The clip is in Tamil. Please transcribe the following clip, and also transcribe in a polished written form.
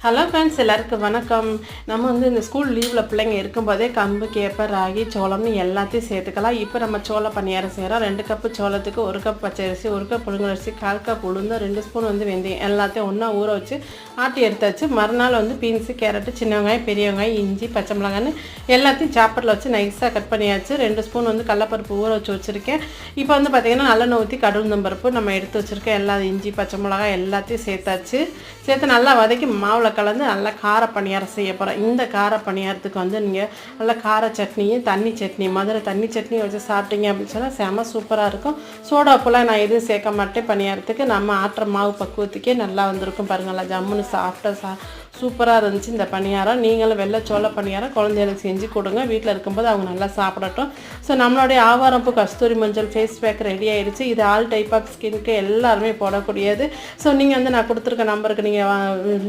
ஹலோ ஃப்ரெண்ட்ஸ், எல்லாருக்கும் வணக்கம். நம்ம வந்து இந்த ஸ்கூல் லீவில் பிள்ளைங்க இருக்கும்போதே கம்பு, கேப்பை, ராகி, சோளம்னு எல்லாத்தையும் சேர்த்துக்கலாம். இப்போ நம்ம சோள பணியாரம் செய்கிறோம். 2 கப்பு சோளத்துக்கு 1 கப் பச்சரிசி, 1 கப் புழுங்கலரிசி, 1/4 கப் உளுந்து, 2 ஸ்பூன் வந்து வெந்தயம் எல்லாத்தையும் ஒன்றா ஊற வச்சு ஆட்டி எடுத்தாச்சு. மறுநாள் வந்து பீன்ஸு, கேரட்டு, சின்ன வெங்காயம், பெரிய வெங்காயம், இஞ்சி, பச்சை மிளகான்னு எல்லாத்தையும் சாப்பரில் வச்சு நைஸாக கட் பண்ணியாச்சு. 2 ஸ்பூன் வந்து கடலப்பருப்பு ஊற வச்சு வச்சுருக்கேன். இப்போ வந்து பார்த்திங்கன்னா நல்லெண்ணெய் ஊற்றி கடுகுந்தம்பருப்பு நம்ம எடுத்து வச்சுருக்கேன். எல்லா இஞ்சி, பச்சை மிளகாய் எல்லாத்தையும் சேர்த்தாச்சு. சேர்த்து நல்லா வதக்கி மாவில் கலந்து நல்லா கார பணியாரம் செய்ய போகிறேன். இந்த கார பணியாரத்துக்கு வந்து நீங்கள் நல்லா கார சட்னியும் தண்ணி சட்னி, மதுரை தண்ணி சட்னி வச்சு சாப்பிட்டீங்க அப்படின்னு சொன்னால் செம சூப்பராக இருக்கும். சோடா உப்புலாம் நான் எதுவும் சேர்க்க மாட்டேன். பணியாரத்துக்கு நம்ம ஆட்டுற மாவு பக்குவத்துக்கே நல்லா வந்திருக்கும் பாருங்கள். நல்லா ஜம்முன்னு சாஃப்டாக சூப்பராக இருந்துச்சு இந்த பணியாரம். நீங்களும் வெள்ளைச்சோள பணியாரம் குழந்தைகளுக்கு செஞ்சு கொடுங்க. வீட்டில் இருக்கும்போது அவங்க நல்லா சாப்பிடட்டும். ஸோ நம்மளுடைய ஆவாரம்பூ கஸ்தூரி மஞ்சள் ஃபேஸ் பேக் ரெடி ஆகிடுச்சு. இது ஆல் டைப் ஆஃப் ஸ்கின்க்கு எல்லாருமே போடக்கூடியது. ஸோ நீங்கள் வந்து நான் கொடுத்துருக்க நம்பருக்கு நீங்கள்